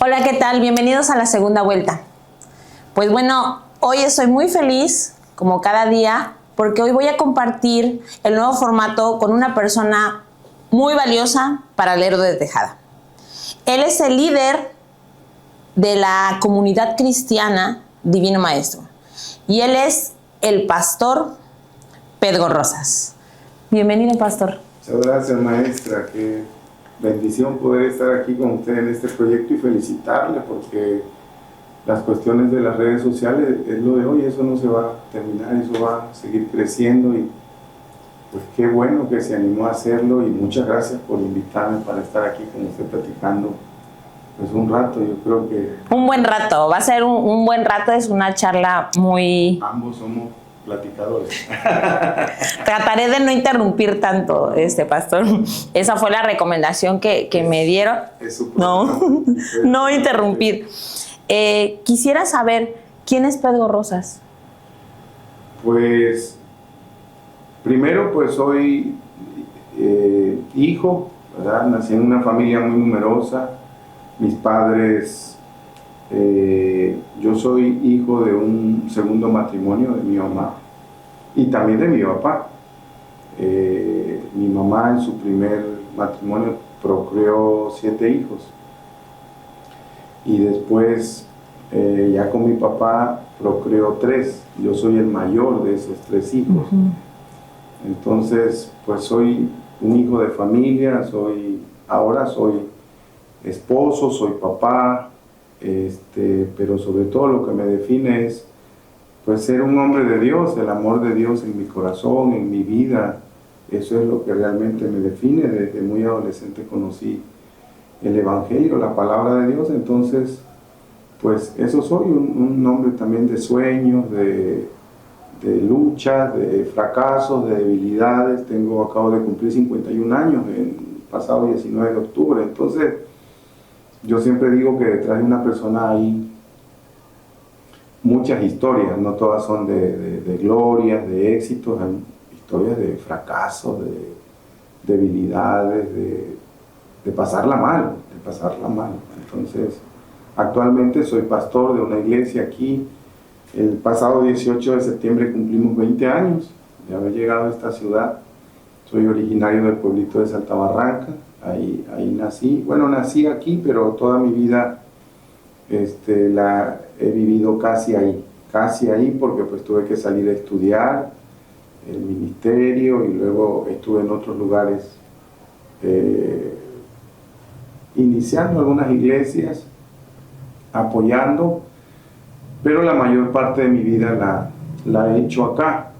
Hola, ¿qué tal? Bienvenidos a la segunda vuelta. Pues bueno, hoy estoy muy feliz, como cada día, porque hoy voy a compartir el nuevo formato con una persona muy valiosa para Lerdo de Tejada. Él es el líder de la comunidad cristiana Divino Maestro y él es el pastor Pedro Rosas. Bienvenido, pastor. Muchas gracias, maestra. Qué bendición poder estar aquí con usted en este proyecto y felicitarle, porque las cuestiones de las redes sociales es lo de hoy, eso no se va a terminar, eso va a seguir creciendo y pues qué bueno que se animó a hacerlo y muchas gracias por invitarme para estar aquí con usted platicando pues un rato. Yo creo que un buen rato, va a ser un buen rato, es una charla muy... ambos somos platicadores. Trataré de no interrumpir tanto, pastor. Esa fue la recomendación que me dieron. No interrumpir. Quisiera saber, ¿quién es Pedro Rosas? Pues, primero, pues soy hijo, ¿verdad? Nací en una familia muy numerosa. Mis padres, yo soy hijo de un segundo matrimonio de mi mamá y también de mi papá. Mi mamá en su primer matrimonio procreó 7 hijos y después ya con mi papá procreó 3. Yo soy el mayor de esos 3 hijos. Entonces pues soy un hijo de familia, ahora soy esposo, soy papá, pero sobre todo lo que me define es pues ser un hombre de Dios, el amor de Dios en mi corazón, en mi vida. Eso es lo que realmente me define. Desde muy adolescente conocí el Evangelio, la palabra de Dios. Entonces, pues eso soy, un hombre también de sueños, de luchas, de fracasos, de debilidades. Acabo de cumplir 51 años el pasado 19 de octubre. Entonces, yo siempre digo que detrás de una persona hay muchas historias, no todas son de glorias, de éxitos, hay historias de fracasos, de debilidades, de pasarla mal, Entonces, actualmente soy pastor de una iglesia aquí. El pasado 18 de septiembre cumplimos 20 años de haber llegado a esta ciudad. Soy originario del pueblito de Santa Barranca, ahí nací. Bueno, nací aquí, pero toda mi vida la he vivido casi ahí porque pues tuve que salir a estudiar el ministerio y luego estuve en otros lugares iniciando algunas iglesias, apoyando, pero la mayor parte de mi vida la he hecho acá.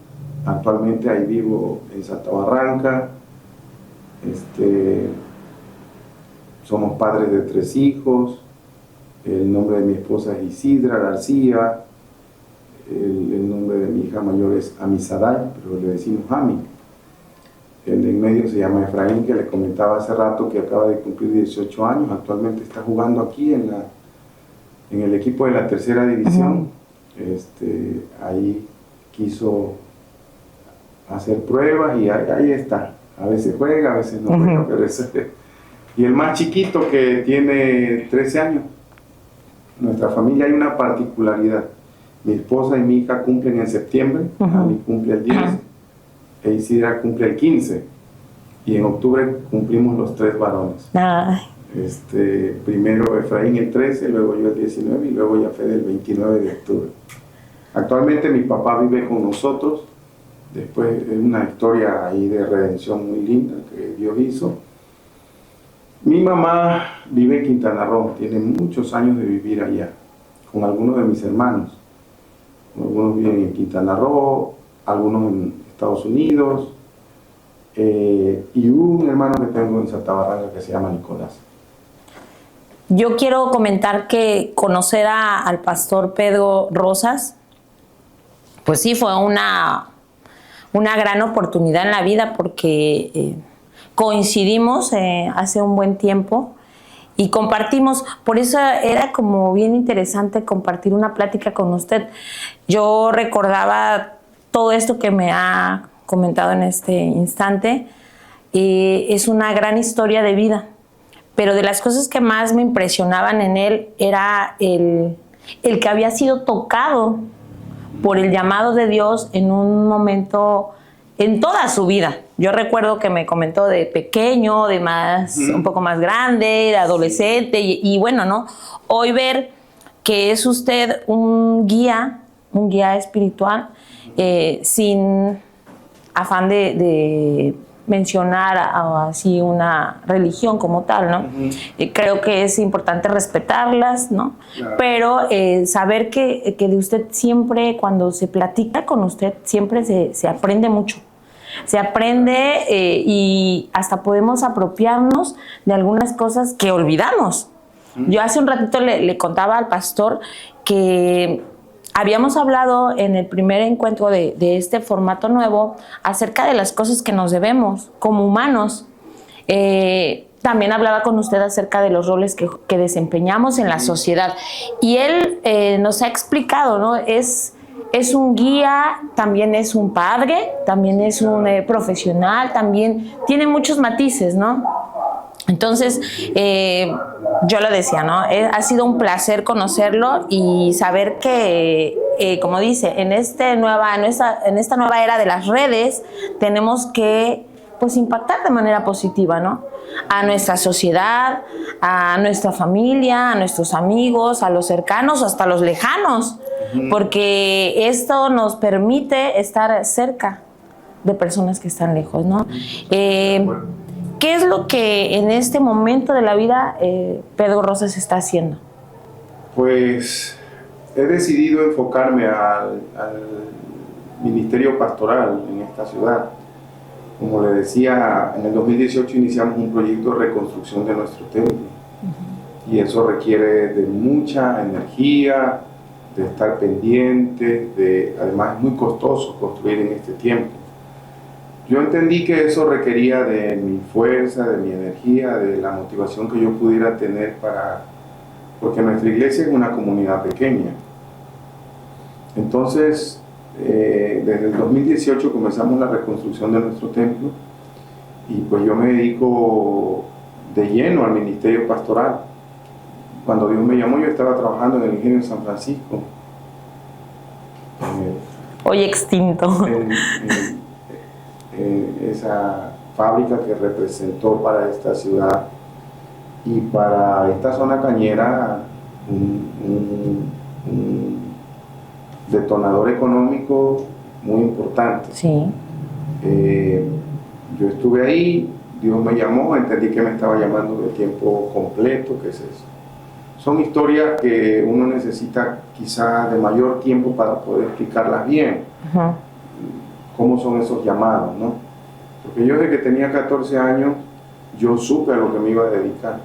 Actualmente ahí vivo en Santa Barranca. Somos padres de 3 hijos. El nombre de mi esposa es Isidra García. El nombre de mi hija mayor es Amisaday, pero le decimos Ami. El de en medio se llama Efraín, que le comentaba hace rato que acaba de cumplir 18 años. Actualmente está jugando aquí en el equipo de la tercera división. Ahí quiso hacer pruebas y ahí está. A veces juega, a veces no juega, pero y el más chiquito, que tiene 13 años. En nuestra familia hay una particularidad. Mi esposa y mi hija cumplen en septiembre, Ami cumple el 10, e Isidra cumple el 15, y en octubre cumplimos los 3 varones. Primero Efraín el 13, luego yo el 19 y luego Yafet el 29 de octubre. Actualmente mi papá vive con nosotros. Después es una historia ahí de redención muy linda que Dios hizo. Mi mamá vive en Quintana Roo, tiene muchos años de vivir allá, con algunos de mis hermanos. Algunos viven en Quintana Roo, algunos en Estados Unidos, y un hermano que tengo en Santa Barranca que se llama Nicolás. Yo quiero comentar que conocer al pastor Pedro Rosas, pues sí, fue una gran oportunidad en la vida, porque coincidimos hace un buen tiempo y compartimos. Por eso era como bien interesante compartir una plática con usted. Yo recordaba todo esto que me ha comentado en este instante. Es una gran historia de vida, pero de las cosas que más me impresionaban en él era el que había sido tocado por el llamado de Dios en un momento en toda su vida. Yo recuerdo que me comentó de pequeño, de más, un poco más grande, de adolescente, y bueno, ¿no? Hoy ver que es usted un guía espiritual, sin afán de mencionar así una religión como tal, ¿no? Creo que es importante respetarlas, ¿no? Claro. Pero saber que de usted siempre, cuando se platica con usted, siempre se aprende mucho. Se aprende y hasta podemos apropiarnos de algunas cosas que olvidamos. Yo hace un ratito le contaba al pastor que habíamos hablado en el primer encuentro de este formato nuevo acerca de las cosas que nos debemos como humanos. También hablaba con usted acerca de los roles que desempeñamos en la sociedad. Y él nos ha explicado, ¿no? Es un guía, también es un padre, también es un profesional, también tiene muchos matices, ¿no? Entonces, yo lo decía, ¿no? Ha sido un placer conocerlo y saber que, como dice, en esta nueva era de las redes, tenemos que, pues, impactar de manera positiva, ¿no? A nuestra sociedad, a nuestra familia, a nuestros amigos, a los cercanos, hasta los lejanos, porque esto nos permite estar cerca de personas que están lejos, ¿no? ¿Qué es lo que en este momento de la vida Pedro Rosas está haciendo? Pues he decidido enfocarme al ministerio pastoral en esta ciudad. Como le decía, en el 2018 iniciamos un proyecto de reconstrucción de nuestro templo. Y eso requiere de mucha energía, de estar pendiente, además es muy costoso construir en este tiempo. Yo entendí que eso requería de mi fuerza, de mi energía, de la motivación que yo pudiera tener porque nuestra iglesia es una comunidad pequeña. Entonces, desde el 2018 comenzamos la reconstrucción de nuestro templo y pues yo me dedico de lleno al ministerio pastoral. Cuando Dios me llamó, yo estaba trabajando en el Ingenio San Francisco. Hoy extinto. Esa fábrica que representó para esta ciudad y para esta zona cañera un detonador económico muy importante. Sí. Yo estuve ahí, Dios me llamó, entendí que me estaba llamando de tiempo completo, ¿qué es eso? Son historias que uno necesita quizá de mayor tiempo para poder explicarlas bien. Cómo son esos llamados, ¿no? Porque yo desde que tenía 14 años, yo supe a lo que me iba a dedicar.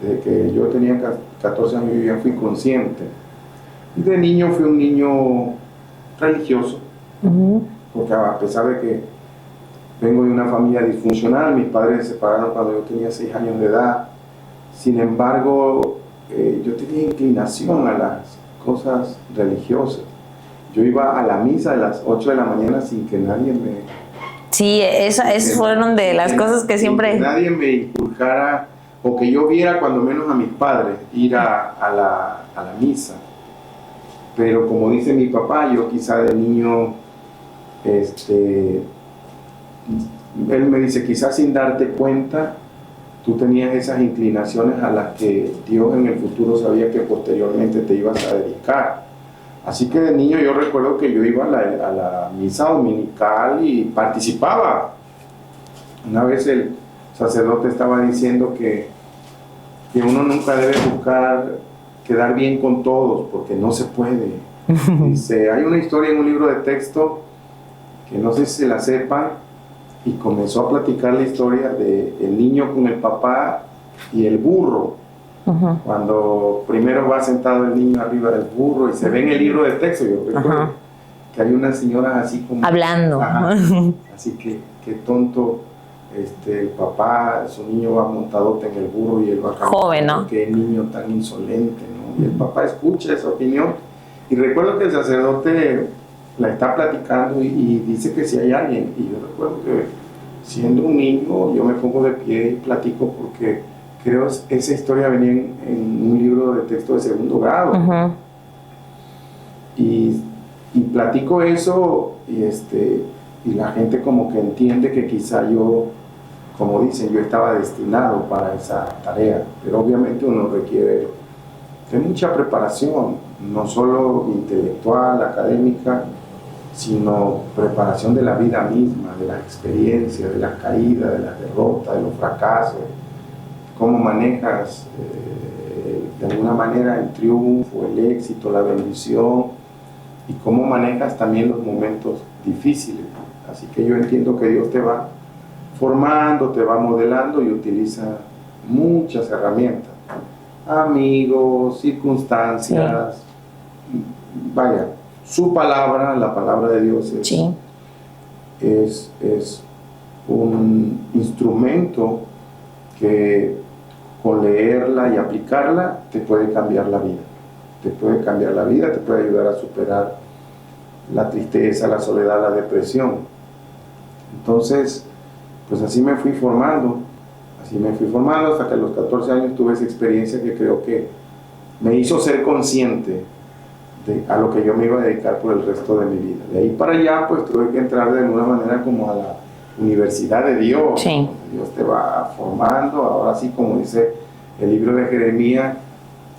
Desde que yo tenía 14 años yo ya fui consciente. Y de niño fui un niño religioso, porque a pesar de que vengo de una familia disfuncional, mis padres se separaron cuando yo tenía 6 años de edad, sin embargo, yo tenía inclinación a las cosas religiosas. Yo iba a la misa a las 8 de la mañana sin que nadie me... Sí, esas fueron de las cosas que siempre... Que nadie me inculcara o que yo viera cuando menos a mis padres ir a la misa. Pero como dice mi papá, yo quizá de niño, él me dice, quizás sin darte cuenta, tú tenías esas inclinaciones a las que Dios en el futuro sabía que posteriormente te ibas a dedicar. Así que de niño yo recuerdo que yo iba a la misa dominical y participaba. Una vez el sacerdote estaba diciendo que uno nunca debe buscar quedar bien con todos, porque no se puede. Dice, hay una historia en un libro de texto que no sé si se la sepan, y comenzó a platicar la historia del niño con el papá y el burro. Cuando primero va sentado el niño arriba del burro y se ve en el libro de texto, yo recuerdo que hay unas señoras así como... Hablando. Así que qué tonto, el papá, su niño va montadote en el burro y él va caminando. Joven, ¿no? Qué niño tan insolente, ¿no? Y el papá escucha esa opinión. Y recuerdo que el sacerdote la está platicando y dice que si hay alguien. Y yo recuerdo que siendo un niño yo me pongo de pie y platico porque creo esa historia venía en un libro de texto de segundo grado. Ujú. Y platico eso y la gente como que entiende que quizá yo, como dicen, yo estaba destinado para esa tarea, pero obviamente uno requiere de mucha preparación, no solo intelectual, académica, sino preparación de la vida misma, de las experiencias, de las caídas, de las derrotas, de los fracasos, cómo manejas de alguna manera el triunfo, el éxito, la bendición, y cómo manejas también los momentos difíciles. Así que yo entiendo que Dios te va formando, te va modelando y utiliza muchas herramientas, amigos, circunstancias, vaya, su palabra, la palabra de Dios Sí. es un instrumento que con leerla y aplicarla te puede cambiar la vida. Te puede cambiar la vida, te puede ayudar a superar la tristeza, la soledad, la depresión. Entonces, pues así me fui formando hasta que a los 14 años tuve esa experiencia que creo que me hizo ser consciente a lo que yo me iba a dedicar por el resto de mi vida. De ahí para allá, pues tuve que entrar de alguna manera como a la universidad de Dios. Sí. Dios te va formando, ahora sí, como dice el libro de Jeremías,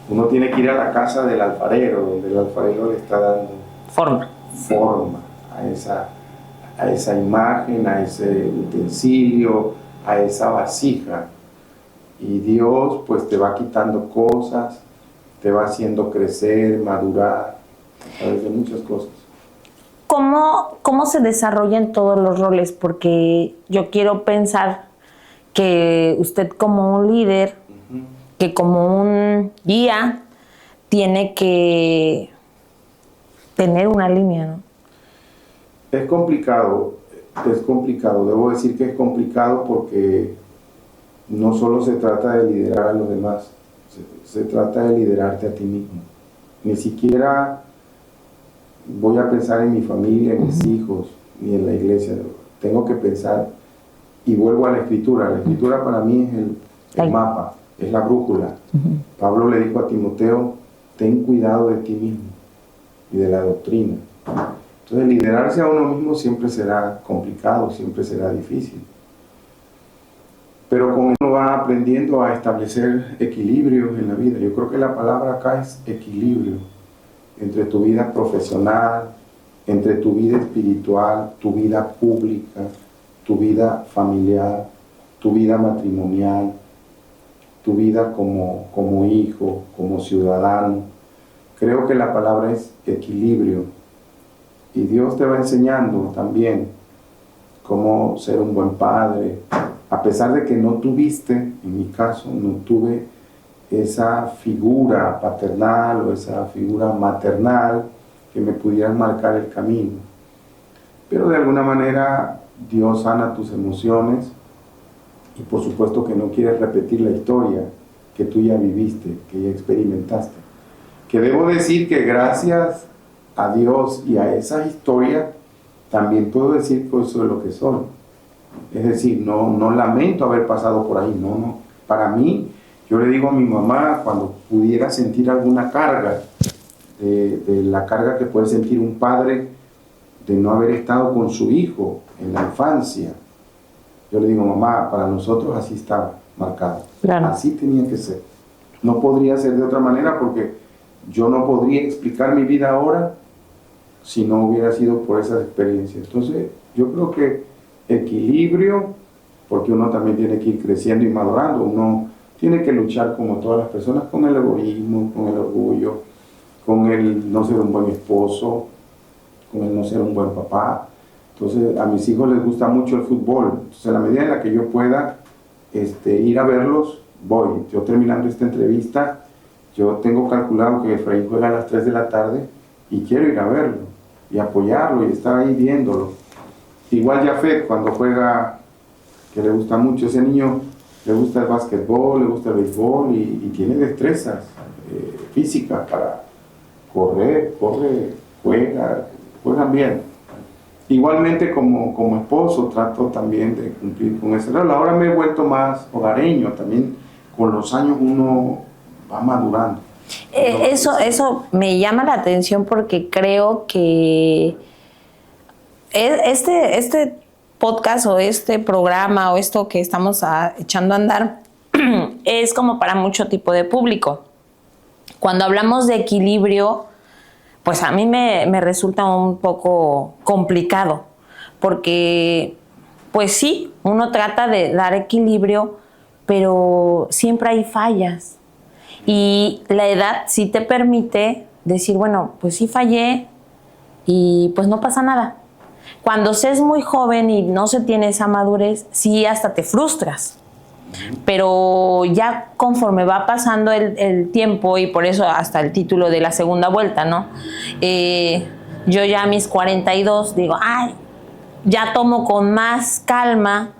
uno tiene que ir a la casa del alfarero, donde el alfarero le está dando Forma. a esa imagen, a ese utensilio, a esa vasija. Y Dios pues te va quitando cosas, te va haciendo crecer, madurar, a través de muchas cosas. ¿Cómo se desarrollan todos los roles? Porque yo quiero pensar que usted como un líder, que como un guía, tiene que tener una línea, ¿no? Es complicado, debo decir que es complicado porque no solo se trata de liderar a los demás, se trata de liderarte a ti mismo. Ni siquiera voy a pensar en mi familia, en mis hijos, ni en la iglesia. Tengo que pensar, y vuelvo a la escritura. La escritura para mí es el mapa, es la brújula. Pablo le dijo a Timoteo, ten cuidado de ti mismo y de la doctrina. Entonces, liderarse a uno mismo siempre será complicado, siempre será difícil. Pero con uno va aprendiendo a establecer equilibrios en la vida. Yo creo que la palabra acá es equilibrio entre tu vida profesional, entre tu vida espiritual, tu vida pública, tu vida familiar, tu vida matrimonial, tu vida como hijo, como ciudadano. Creo que la palabra es equilibrio. Y Dios te va enseñando también cómo ser un buen padre. A pesar de que no tuviste, en mi caso, no tuve esa figura paternal o esa figura maternal que me pudieran marcar el camino. Pero de alguna manera Dios sana tus emociones y por supuesto que no quieres repetir la historia que tú ya viviste, que ya experimentaste. Que debo decir que gracias a Dios y a esa historia también puedo decir que soy lo que soy. Es decir, no lamento haber pasado por ahí, no. Para mí, yo le digo a mi mamá, cuando pudiera sentir alguna carga, de la carga que puede sentir un padre de no haber estado con su hijo en la infancia, yo le digo, mamá, para nosotros así estaba marcado. Claro. Así tenía que ser. No podría ser de otra manera porque yo no podría explicar mi vida ahora si no hubiera sido por esas experiencias. Entonces, yo creo que equilibrio, porque uno también tiene que ir creciendo y madurando. Uno tiene que luchar como todas las personas con el egoísmo, con el orgullo, con el no ser un buen esposo, con el no ser un buen papá. Entonces, a mis hijos les gusta mucho el fútbol. Entonces, a la medida en la que yo pueda ir a verlos, voy. Yo terminando esta entrevista, yo tengo calculado que Efraín juega a las 3 de la tarde y quiero ir a verlo y apoyarlo y estar ahí viéndolo. Igual Jafet, cuando juega, que le gusta mucho, ese niño le gusta el básquetbol, le gusta el béisbol y tiene destrezas físicas para correr, juegan bien. Igualmente como esposo trato también de cumplir con ese rol. Ahora me he vuelto más hogareño, también con los años uno va madurando. Eso me llama la atención porque creo que este podcast o este programa o esto que estamos echando a andar es como para mucho tipo de público. Cuando hablamos de equilibrio, pues a mí me resulta un poco complicado porque pues sí, uno trata de dar equilibrio, pero siempre hay fallas. Y la edad sí te permite decir, bueno, pues sí fallé y pues no pasa nada. Cuando se es muy joven y no se tiene esa madurez, sí hasta te frustras. Pero ya conforme va pasando el tiempo, y por eso hasta el título de la segunda vuelta, ¿no? Yo ya a mis 42 digo, ay, ya tomo con más calma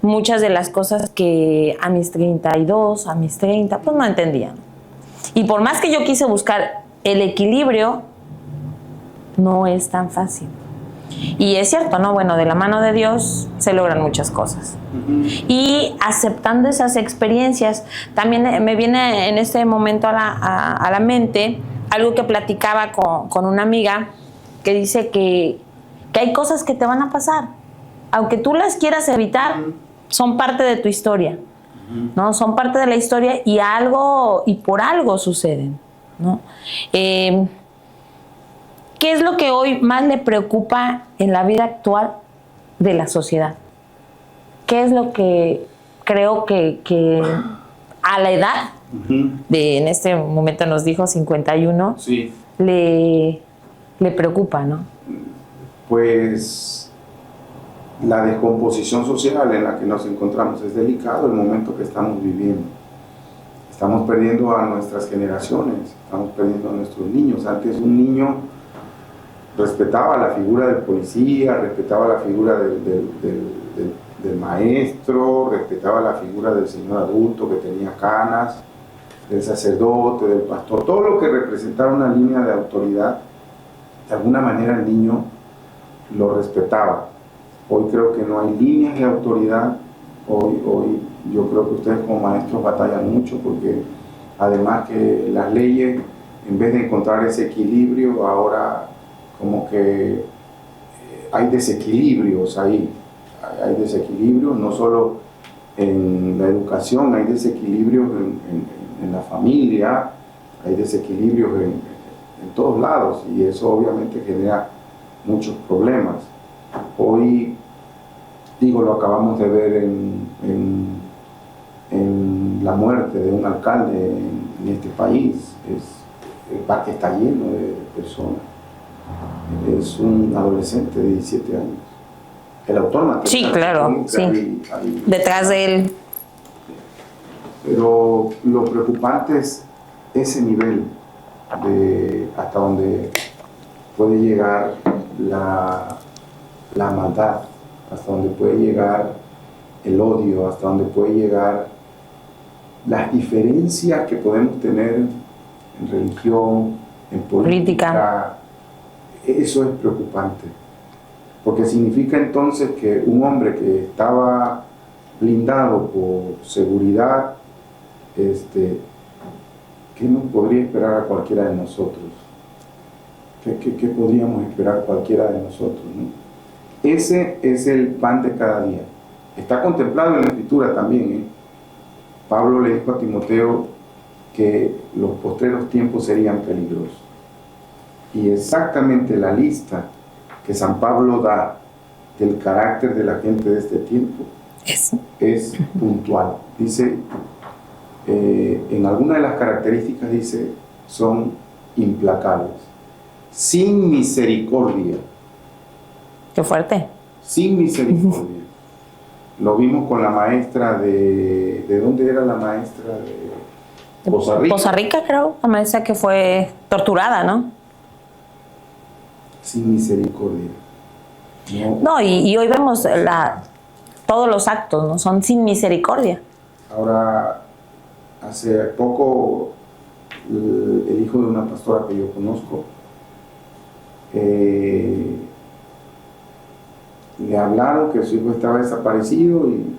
muchas de las cosas que a mis 32, a mis 30, pues no entendía. Y por más que yo quise buscar el equilibrio, no es tan fácil. Y es cierto, ¿no? Bueno, de la mano de Dios se logran muchas cosas. Y aceptando esas experiencias, también me viene en este momento a la mente algo que platicaba con una amiga que dice que hay cosas que te van a pasar. Aunque tú las quieras evitar, son parte de tu historia, ¿no? Son parte de la historia y por algo suceden, ¿no? ¿Qué es lo que hoy más le preocupa en la vida actual de la sociedad? ¿Qué es lo que creo que a la edad, en este momento nos dijo 51, sí, le preocupa, ¿no? Pues la descomposición social en la que nos encontramos es delicado el momento que estamos viviendo. Estamos perdiendo a nuestras generaciones, estamos perdiendo a nuestros niños. Antes un niño respetaba la figura del policía, respetaba la figura del maestro, respetaba la figura del señor adulto que tenía canas, del sacerdote, del pastor, todo lo que representara una línea de autoridad. De alguna manera el niño lo respetaba. Hoy creo que no hay líneas de autoridad. Hoy yo creo que ustedes como maestros batallan mucho porque además que las leyes, en vez de encontrar ese equilibrio, ahora como que hay desequilibrios ahí. Hay desequilibrios no solo en la educación, hay desequilibrios en la familia, hay desequilibrios en todos lados y eso obviamente genera muchos problemas. Hoy, digo, lo acabamos de ver en la muerte de un alcalde en este país. El parque está lleno de personas. Es un adolescente de 17 años. El autor material. Sí, claro, sí. Ahí, detrás de él. Pero lo preocupante es ese nivel de hasta donde puede llegar la maldad, hasta donde puede llegar el odio, hasta donde puede llegar las diferencias que podemos tener en religión, en política. Eso es preocupante, porque significa entonces que un hombre que estaba blindado por seguridad, ¿qué nos podría esperar a cualquiera de nosotros? ¿Qué podríamos esperar cualquiera de nosotros, ¿no? Ese es el pan de cada día. Está contemplado en la Escritura también, ¿eh? Pablo le dijo a Timoteo que los postreros tiempos serían peligrosos. Y exactamente la lista que San Pablo da del carácter de la gente de este tiempo es puntual. Dice, en alguna de las características dice, son implacables, sin misericordia. Qué fuerte. Sin misericordia. Lo vimos con la maestra ¿de dónde era la maestra? De Poza Rica. Poza Rica, creo, la maestra que fue torturada, ¿no? Sin misericordia. No, y hoy vemos todos los actos, ¿no? Son sin misericordia. Ahora, hace poco, el hijo de una pastora que yo conozco, le hablaron que su hijo estaba desaparecido y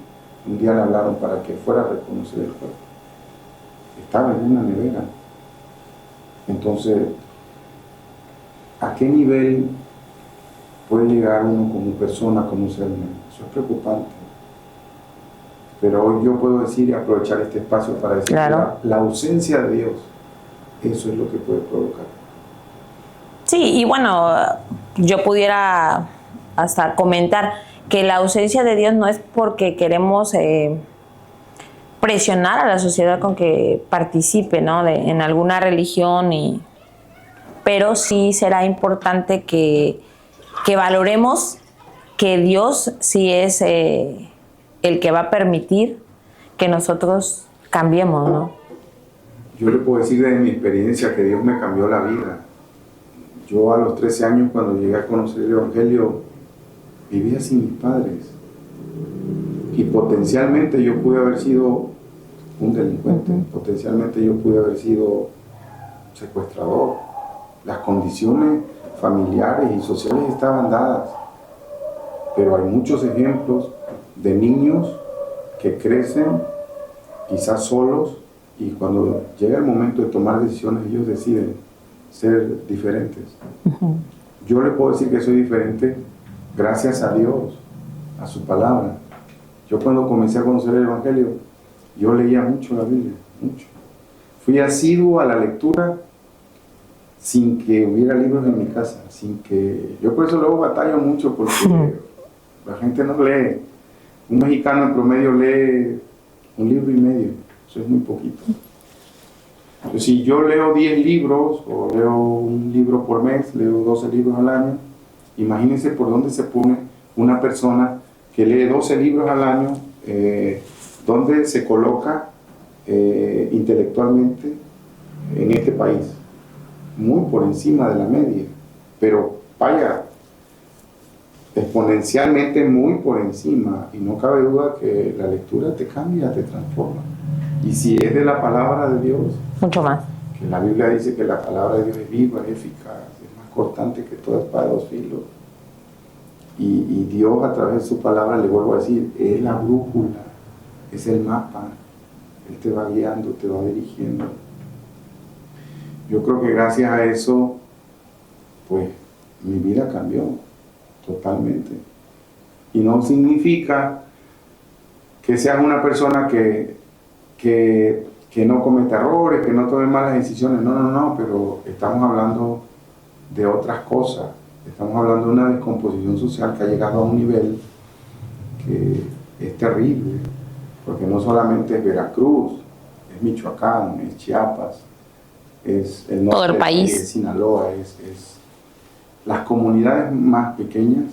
un día le hablaron para que fuera a reconocer el cuerpo. estaba en una nevera. Entonces, ¿a qué nivel puede llegar uno como persona, como ser humano? Eso es preocupante. Pero hoy yo puedo decir y aprovechar este espacio para decir Claro. que la ausencia de Dios, eso es lo que puede provocar. Sí, y bueno, yo pudiera hasta comentar que la ausencia de Dios no es porque queremos presionar a la sociedad con que participe, ¿no? En alguna religión, pero sí será importante que valoremos que Dios sí es el que va a permitir que nosotros cambiemos, ¿no? Yo le puedo decir desde mi experiencia que Dios me cambió la vida. Yo a los 13 años, cuando llegué a conocer el Evangelio, vivía sin mis padres. Y potencialmente yo pude haber sido un delincuente, potencialmente yo pude haber sido secuestrador. Las condiciones familiares y sociales estaban dadas. Pero hay muchos ejemplos de niños que crecen quizás solos y cuando llega el momento de tomar decisiones ellos deciden ser diferentes. Yo le puedo decir que soy diferente gracias a Dios, a su palabra. Yo cuando comencé a conocer el Evangelio, yo leía mucho la Biblia, mucho. Fui asiduo a la lectura sin que hubiera libros en mi casa, sin que... Yo por eso luego batallo mucho porque la gente no lee. Un mexicano en promedio lee un libro y medio, eso es muy poquito. Entonces, si yo leo 10 libros o leo un libro por mes, leo 12 libros al año, imagínense por dónde se pone una persona que lee 12 libros al año, dónde se coloca intelectualmente en este país. Muy por encima de la media, pero vaya, exponencialmente muy por encima, y no cabe duda que la lectura te cambia, te transforma. Y si es de la palabra de Dios, Mucho más. que la Biblia dice que la palabra de Dios es viva, es eficaz, es más cortante que toda espada de 2 filos. Y Dios a través de su palabra, le vuelvo a decir, es la brújula, es el mapa. Él te va guiando, te va dirigiendo. Yo creo que gracias a eso, pues mi vida cambió totalmente. Y no significa que seas una persona que no cometa errores, que no tome malas decisiones. No, pero estamos hablando de otras cosas. Estamos hablando de una descomposición social que ha llegado a un nivel que es terrible, porque no solamente es Veracruz, es Michoacán, es Chiapas, es el norte, todo el país, es Sinaloa, es las comunidades más pequeñas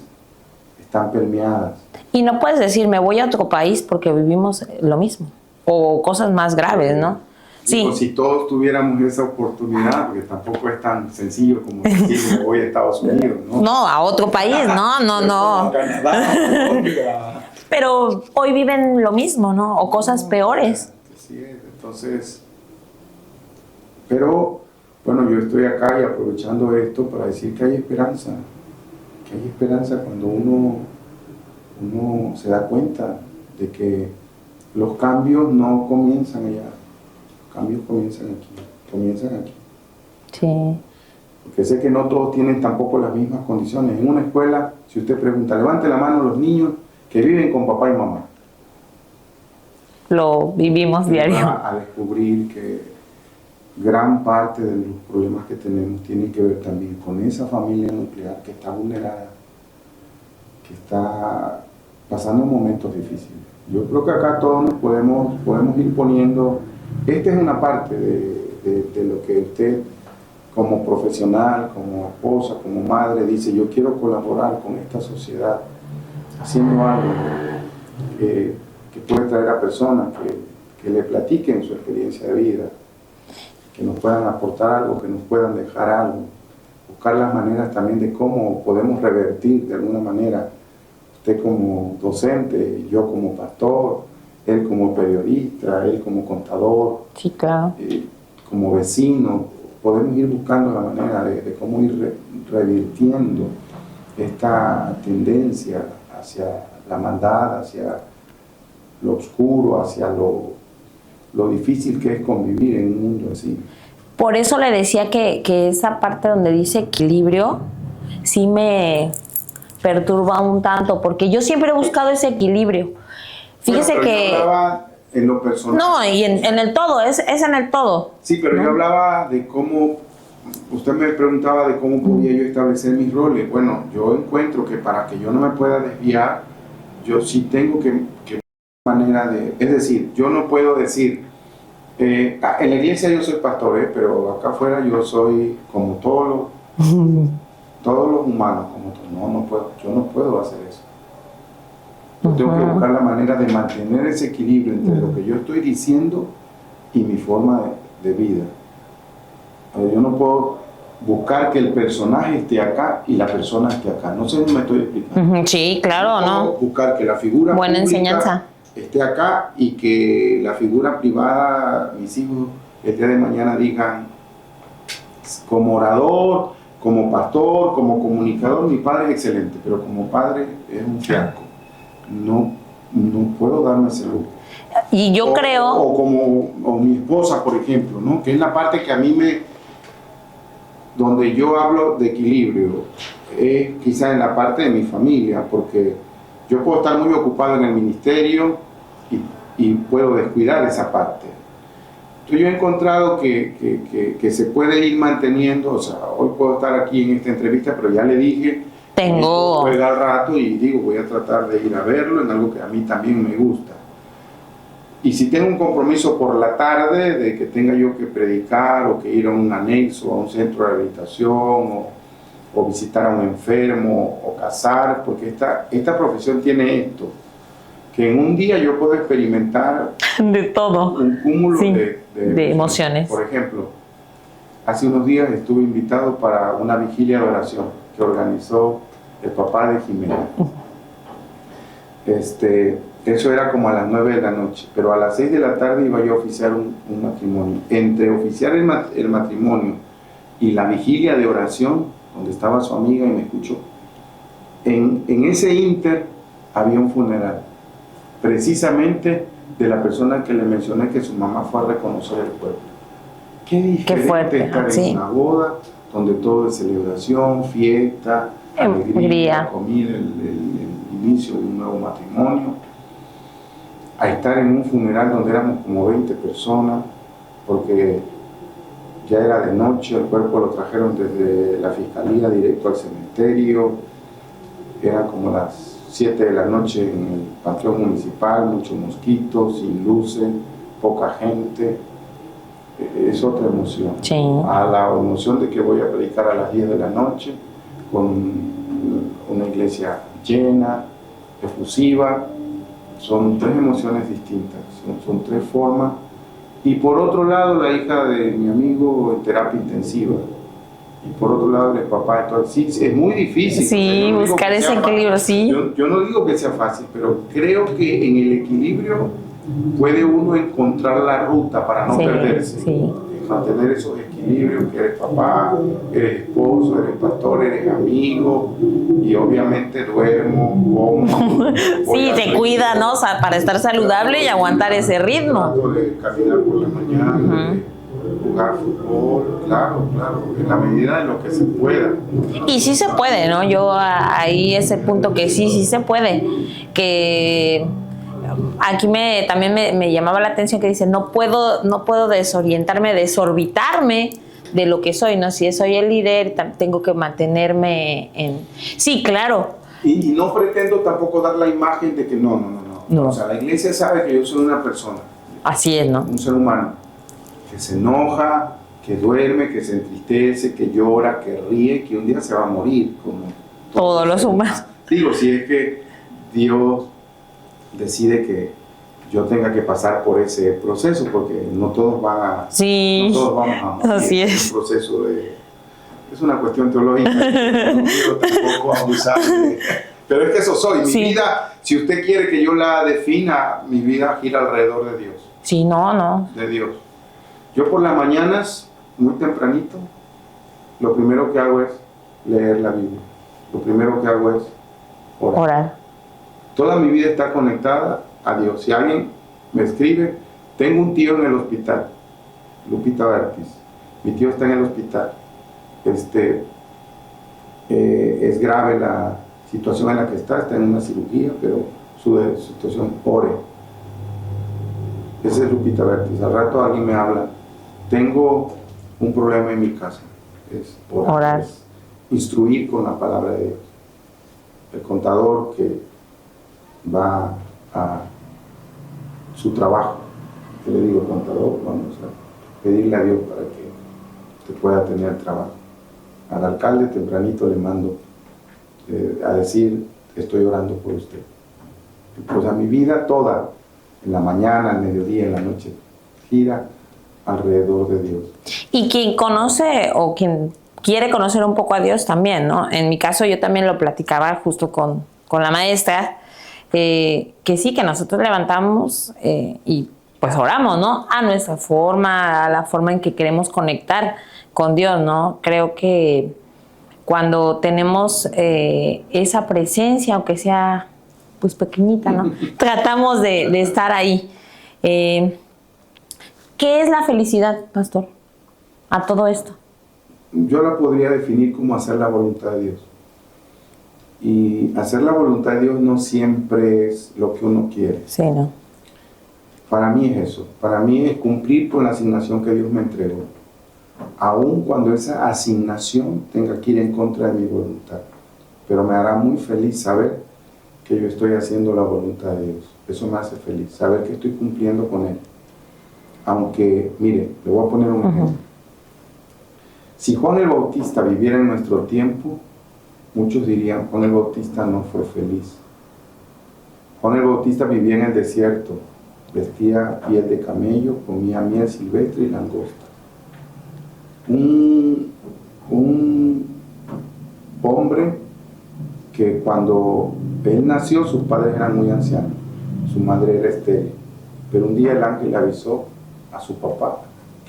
están permeadas. Y no puedes decir, me voy a otro país porque vivimos lo mismo, o cosas más graves, ¿no? Digo, Sí. si todos tuviéramos esa oportunidad, porque tampoco es tan sencillo como decir me voy a Estados Unidos, ¿no? No, a otro país, no. A Canadá, Pero hoy viven lo mismo, ¿no? O cosas peores. Así es, entonces, pero bueno, yo estoy acá y aprovechando esto para decir que hay esperanza cuando uno se da cuenta de que los cambios no comienzan allá, los cambios comienzan aquí. Sí. Porque sé que no todos tienen tampoco las mismas condiciones. En una escuela, si usted pregunta, levante la mano los niños que viven con papá y mamá. Lo vivimos diario. Va a descubrir que gran parte de los problemas que tenemos tienen que ver también con esa familia nuclear que está vulnerada, que está pasando momentos difíciles. Yo creo que acá todos nos podemos ir poniendo, esta es una parte de lo que usted como profesional, como esposa, como madre dice, yo quiero colaborar con esta sociedad haciendo algo que puede traer a personas que le platiquen su experiencia de vida, que nos puedan aportar algo, que nos puedan dejar algo, buscar las maneras también de cómo podemos revertir de alguna manera, usted como docente, yo como pastor, él como periodista, él como contador, Sí, claro. como vecino, podemos ir buscando la manera de cómo ir revirtiendo esta tendencia hacia la maldad, hacia lo oscuro, hacia lo lo difícil que es convivir en un mundo así. Por eso le decía que esa parte donde dice equilibrio sí me perturba un tanto, porque yo siempre he buscado ese equilibrio. Fíjese bueno, que... yo hablaba en lo personal. No, y en el todo, es en el todo. Sí, pero ¿no? yo hablaba de cómo, usted me preguntaba de cómo podía yo establecer mis roles. Bueno, yo encuentro que para que yo no me pueda desviar, yo sí tengo que manera de, es decir, yo no puedo decir, en la iglesia yo soy pastor, pero acá afuera yo soy como todos los humanos, no puedo, yo no puedo hacer eso. Yo tengo que buscar la manera de mantener ese equilibrio entre lo que yo estoy diciendo y mi forma de vida. Yo no puedo buscar que el personaje esté acá y la persona esté acá. No sé si me estoy explicando. Sí, claro, no puedo buscar que la figura buena pública enseñanza esté acá y que la figura privada, mis hijos, el día de mañana digan, como orador, como pastor, como comunicador, mi padre es excelente, pero como padre es un fiasco. No puedo darme ese lujo. Y yo creo... O mi esposa, por ejemplo, ¿no? Que es la parte que a mí donde yo hablo de equilibrio, es quizás en la parte de mi familia, porque yo puedo estar muy ocupado en el ministerio y puedo descuidar esa parte. Entonces yo he encontrado que se puede ir manteniendo, o sea, hoy puedo estar aquí en esta entrevista, pero ya le dije, tengo al rato y digo, voy a tratar de ir a verlo en algo que a mí también me gusta. Y si tengo un compromiso por la tarde de que tenga yo que predicar o que ir a un anexo, a un centro de rehabilitación o visitar a un enfermo o casar, porque esta profesión tiene esto, que en un día yo puedo experimentar de todo, un cúmulo sí, de emociones. Por ejemplo, hace unos días estuve invitado para una vigilia de oración que organizó el papá de Jimena. Eso era como a las 9 de la noche, pero a las 6 de la tarde iba yo a oficiar un matrimonio. Entre oficiar el matrimonio y la vigilia de oración, donde estaba su amiga y me escuchó, en ese ínter había un funeral, precisamente de la persona que le mencioné que su mamá fue a reconocer el cuerpo. Qué diferente fuerte, estar sí. en una boda, donde todo es celebración, fiesta, alegría, comida, el inicio de un nuevo matrimonio, a estar en un funeral donde éramos como 20 personas, porque ya era de noche, el cuerpo lo trajeron desde la fiscalía directo al cementerio, eran como las 7 de la noche en el panteón municipal, muchos mosquitos, sin luces, poca gente. Es otra emoción. Sí. A la emoción de que voy a predicar a las 10 de la noche con una iglesia llena, efusiva. Son tres emociones distintas, son tres formas. Y por otro lado, la hija de mi amigo en terapia intensiva. Y por otro lado, el papá. Entonces, sí, es muy difícil. Sí, no buscar ese equilibrio, sí. Yo no digo que sea fácil, pero creo que en el equilibrio puede uno encontrar la ruta para no perderse. Sí. Mantener esos equilibrios, que eres papá, eres esposo, eres pastor, eres amigo, y obviamente duermo, como. Sí, te cuida, ¿no? O sea, para estar saludable y aguantar ese ritmo. Trato de caminar por la mañana, de jugar fútbol, claro, en la medida de lo que se pueda. Y sí se puede, ¿no? Yo ahí ese punto que sí se puede, que aquí también me llamaba la atención que dice, no puedo desorientarme, desorbitarme de lo que soy, ¿no? Si soy el líder, tengo que mantenerme en... Sí, claro. Y no pretendo tampoco dar la imagen de que no. O sea, la iglesia sabe que yo soy una persona. Así es, ¿no? Un ser humano que se enoja, que duerme, que se entristece, que llora, que ríe, que un día se va a morir, como todos los humanos. Digo, si es que Dios decide que yo tenga que pasar por ese proceso, porque no todos van a... Sí, no todos vamos a morir. Así es. Un proceso es una cuestión teológica, no quiero tampoco abusar pero es que eso soy. Mi vida, si usted quiere que yo la defina, mi vida gira alrededor de Dios. Sí, no. De Dios. Yo por las mañanas, muy tempranito, lo primero que hago es leer la Biblia. Lo primero que hago es orar. Toda mi vida está conectada a Dios. Si alguien me escribe, Tengo un tío en el hospital, Lupita Vértiz. Mi tío está en el hospital. Es grave la situación en la que está en una cirugía, pero su situación, ore. Ese es Lupita Vértiz. Al rato alguien me habla, tengo un problema en mi casa. Es orar. Es instruir con la palabra de Dios. El contador que va a su trabajo, yo le digo, contador, vamos a pedirle a Dios para que te pueda tener trabajo. Al alcalde tempranito le mando a decir, estoy orando por usted. Pues a mi vida toda, en la mañana, al mediodía, en la noche, gira alrededor de Dios. Y quien conoce o quien quiere conocer un poco a Dios también, ¿no? En mi caso yo también lo platicaba justo con la maestra, que sí, que nosotros levantamos y pues oramos, ¿no? A nuestra forma, a la forma en que queremos conectar con Dios, ¿no? Creo que cuando tenemos esa presencia, aunque sea pues pequeñita, ¿no? Tratamos de estar ahí. ¿Qué es la felicidad, pastor, a todo esto? Yo la podría definir como hacer la voluntad de Dios. Y hacer la voluntad de Dios no siempre es lo que uno quiere. Sí, ¿no? Para mí es eso. Para mí es cumplir con la asignación que Dios me entregó. Aun cuando esa asignación tenga que ir en contra de mi voluntad. Pero me hará muy feliz saber que yo estoy haciendo la voluntad de Dios. Eso me hace feliz, saber que estoy cumpliendo con Él. Aunque, mire, le voy a poner un ejemplo. Si Juan el Bautista viviera en nuestro tiempo, muchos dirían, Juan el Bautista no fue feliz. Juan el Bautista vivía en el desierto, vestía piel de camello, comía miel silvestre y langosta. Un hombre que cuando él nació, sus padres eran muy ancianos, su madre era estéril, pero un día el ángel le avisó a su papá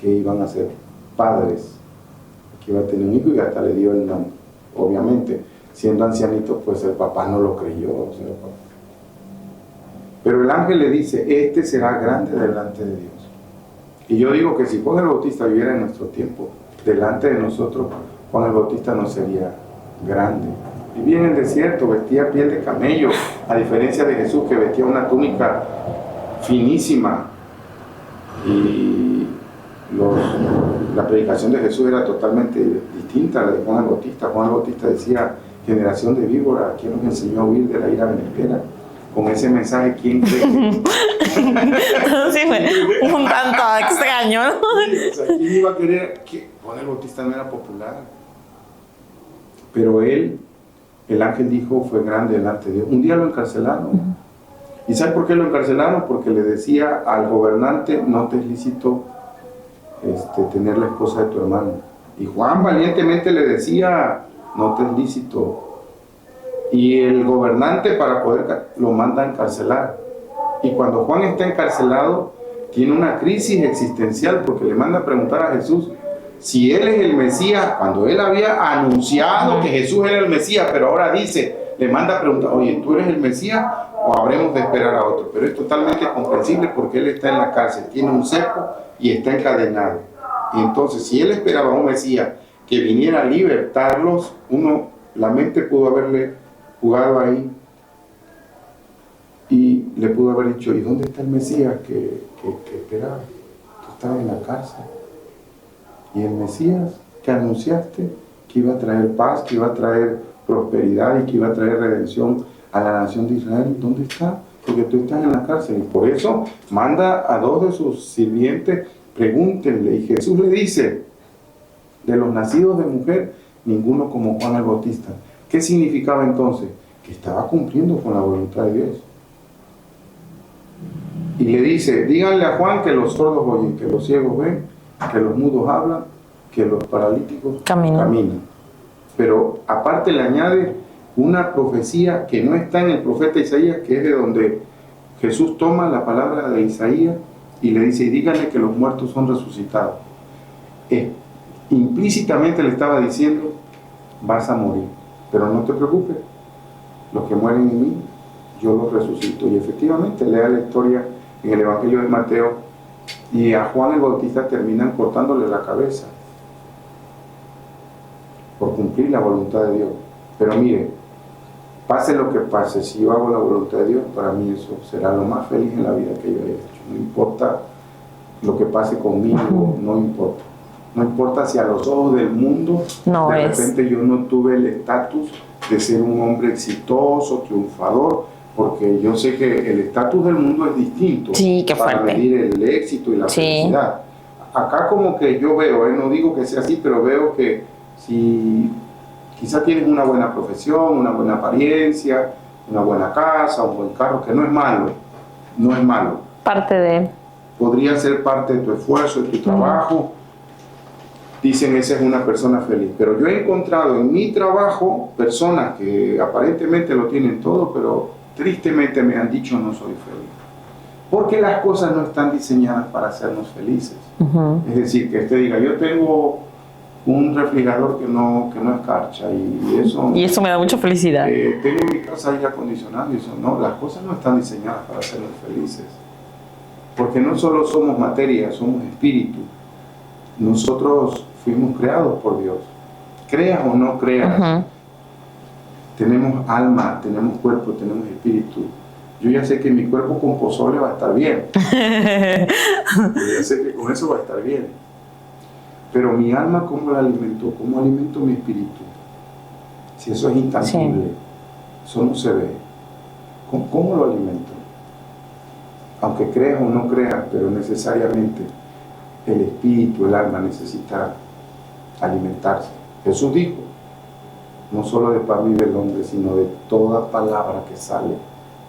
que iban a ser padres, que iba a tener un hijo y hasta le dio el nombre. Obviamente, siendo ancianito, pues el papá no lo creyó. Pero el ángel le dice, este será grande delante de Dios. Y yo digo que si Juan el Bautista viviera en nuestro tiempo, delante de nosotros, Juan el Bautista no sería grande. Vivía en el desierto, vestía piel de camello, a diferencia de Jesús que vestía una túnica finísima. Y la predicación de Jesús era totalmente distinta a la de Juan el Bautista. Juan el Bautista decía, generación de víboras, ¿quién nos enseñó a huir de la ira venidera? Con ese mensaje, ¿quién cree que... Sí, fue un tanto extraño, ¿no? O sea, ¿quién iba a querer? Juan el Bautista no era popular. Pero él, el ángel dijo, fue grande delante de Dios. Un día lo encarcelaron. ¿Y sabe por qué lo encarcelaron? Porque le decía al gobernante, no te es lícito tener la esposa de tu hermano. Y Juan valientemente le decía, no te es lícito. Y el gobernante para poder lo manda a encarcelar. Y cuando Juan está encarcelado, tiene una crisis existencial porque le manda a preguntar a Jesús si él es el Mesías, cuando él había anunciado que Jesús era el Mesías, pero ahora dice, le manda a preguntar, oye, ¿tú eres el Mesías o habremos de esperar a otro? Pero es totalmente comprensible porque él está en la cárcel, tiene un cepo y está encadenado. Y entonces, si él esperaba a un Mesías que viniera a libertarlos, la mente pudo haberle jugado ahí y le pudo haber dicho, ¿y dónde está el Mesías que esperaba? Tú estabas en la cárcel. Y el Mesías que anunciaste que iba a traer paz, que iba a traer prosperidad y que iba a traer redención a la nación de Israel, ¿dónde está? Porque tú estás en la cárcel. Y por eso manda a 2 de sus sirvientes, pregúntenle. Y Jesús le dice, de los nacidos de mujer, ninguno como Juan el Bautista. ¿Qué significaba entonces? Que estaba cumpliendo con la voluntad de Dios. Y le dice, díganle a Juan que los sordos oyen, que los ciegos ven, que los mudos hablan, que los paralíticos caminan. Pero aparte le añade una profecía que no está en el profeta Isaías, que es de donde Jesús toma la palabra de Isaías y le dice, y díganle que los muertos son resucitados. Implícitamente le estaba diciendo, vas a morir, pero no te preocupes, los que mueren en mí, yo los resucito. Y efectivamente, lea la historia en el Evangelio de Mateo, Y a Juan el Bautista terminan cortándole la cabeza por cumplir la voluntad de Dios. Pero mire, pase lo que pase, si yo hago la voluntad de Dios, para mí eso será lo más feliz en la vida que yo haya hecho. No importa lo que pase conmigo, no importa. No importa si a los ojos del mundo de repente yo no tuve el estatus de ser un hombre exitoso, triunfador, porque yo sé que el estatus del mundo es distinto para medir el éxito y la felicidad. Acá como que yo veo, no digo que sea así, pero veo que si quizás tienes una buena profesión, una buena apariencia, una buena casa, un buen carro, que no es malo, no es malo. Parte de... Podría ser parte de tu esfuerzo, de tu trabajo. Dicen, esa es una persona feliz. Pero yo he encontrado en mi trabajo personas que aparentemente lo tienen todo, pero tristemente me han dicho no soy feliz. Porque las cosas no están diseñadas para hacernos felices. Es decir, que usted diga, yo tengo un refrigerador que no escarcha y eso me da mucha felicidad. Tengo en mi casa aire acondicionado y eso no, las cosas no están diseñadas para hacernos felices. Porque no solo somos materia, somos espíritu. Nosotros fuimos creados por Dios. Creas o no creas, tenemos alma, tenemos cuerpo, tenemos espíritu. Yo ya sé que mi cuerpo con pozole va a estar bien. Yo ya sé que con eso va a estar bien. Pero mi alma, ¿cómo la alimento? ¿Cómo alimento mi espíritu? Si eso es intangible, eso no se ve. ¿Cómo lo alimento? Aunque creas o no creas, pero necesariamente el espíritu, el alma necesita alimentarse. Jesús dijo, no solo de pan vive el hombre, sino de toda palabra que sale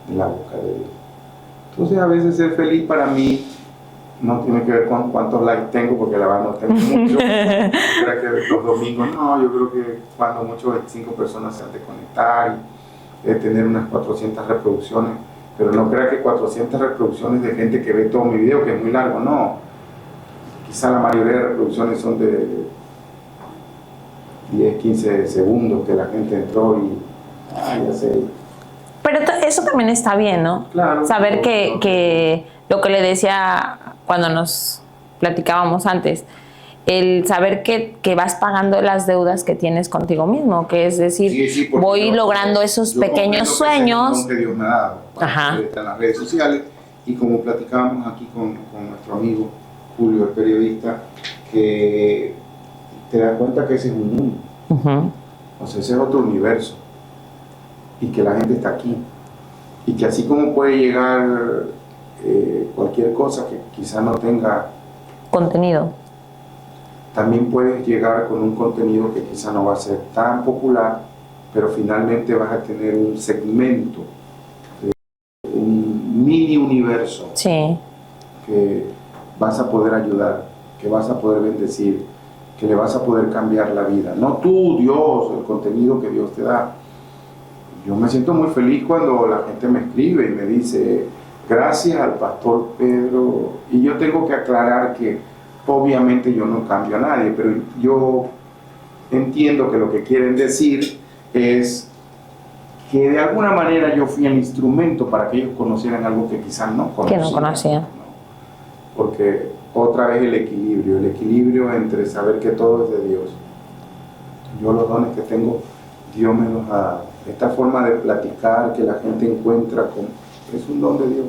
de la boca de Dios. Entonces a veces ser feliz para mí no tiene que ver con cuántos likes tengo, porque la verdad no tengo mucho. Creo que los domingos no, yo creo que cuando mucho 25 personas se han de conectar y de tener unas 400 reproducciones, pero no crea que 400 reproducciones de gente que ve todo mi video, que es muy largo, no. Quizá la mayoría de reproducciones son de 10, 15 segundos que la gente entró y ya sé. Pero eso también está bien, ¿no? Claro. Saber que lo que le decía cuando nos platicábamos antes, el saber que vas pagando las deudas que tienes contigo mismo, que es decir, voy logrando esos pequeños sueños. Que Dios me ha dado para estar en las redes sociales, y como platicábamos aquí con nuestro amigo Julio, el periodista, que te das cuenta que ese es un mundo, o sea, ese es otro universo, y que la gente está aquí, y que así como puede llegar cualquier cosa que quizá no tenga contenido, también puedes llegar con un contenido que quizá no va a ser tan popular, pero finalmente vas a tener un segmento, un mini universo que vas a poder ayudar, que vas a poder bendecir, que le vas a poder cambiar la vida. No tú, Dios, el contenido que Dios te da. Yo me siento muy feliz cuando la gente me escribe y me dice, gracias al pastor Pedro, y yo tengo que aclarar que obviamente yo no cambio a nadie, pero yo entiendo que lo que quieren decir es que de alguna manera yo fui el instrumento para que ellos conocieran algo que quizás no conocían. Que no conocían. ¿No? Porque otra vez el equilibrio entre saber que todo es de Dios. Yo los dones que tengo, Dios me los ha dado. Esta forma de platicar que la gente encuentra es un don de Dios.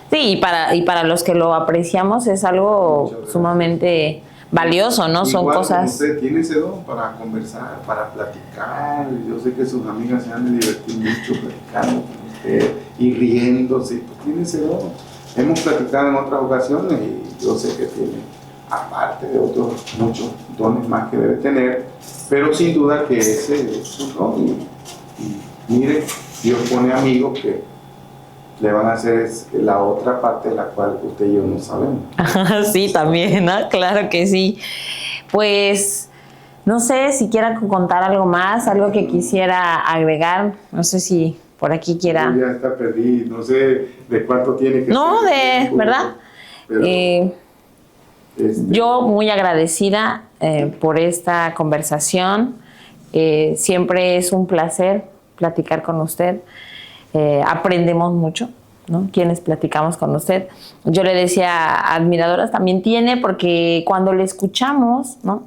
Sí, y para los que lo apreciamos es algo sumamente valioso, ¿no? Son cosas... Usted tiene ese don para conversar, para platicar. Yo sé que sus amigas se han de divertir mucho platicando con usted y riéndose. Pues tiene ese don. Hemos platicado en otras ocasiones y yo sé que tiene, aparte de otros muchos dones más que debe tener, pero sin duda que ese es un don. Y mire, Dios pone amigos que le van a hacer la otra parte de la cual usted y yo no sabemos. Sí, también, ¿no? Claro que sí. Pues, no sé si quiera contar algo más, algo que quisiera agregar. No sé si por aquí quiera... Ya está perdido, no sé de cuánto tiene que no, ser. ¿verdad? Pero, yo muy agradecida por esta conversación. Siempre es un placer platicar con usted. Aprendemos mucho, ¿no? Quienes platicamos con usted. Yo le decía, admiradoras también tiene, porque cuando le escuchamos, ¿no?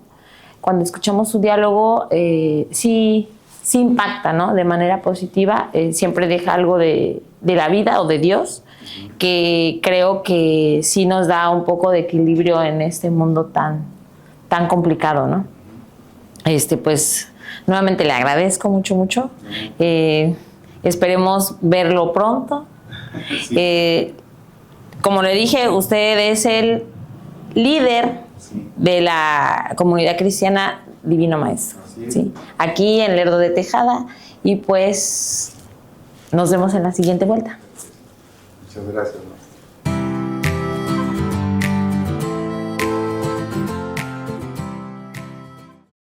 Cuando escuchamos su diálogo, sí impacta, ¿no? De manera positiva, siempre deja algo de la vida o de Dios, que creo que sí nos da un poco de equilibrio en este mundo tan complicado, ¿no? Pues nuevamente le agradezco mucho. Esperemos verlo pronto. Sí. Como le dije, usted es el líder de la comunidad cristiana Divino Maestro. ¿Sí? Aquí en Lerdo de Tejada. Y pues nos vemos en la siguiente vuelta. Muchas gracias, ¿no?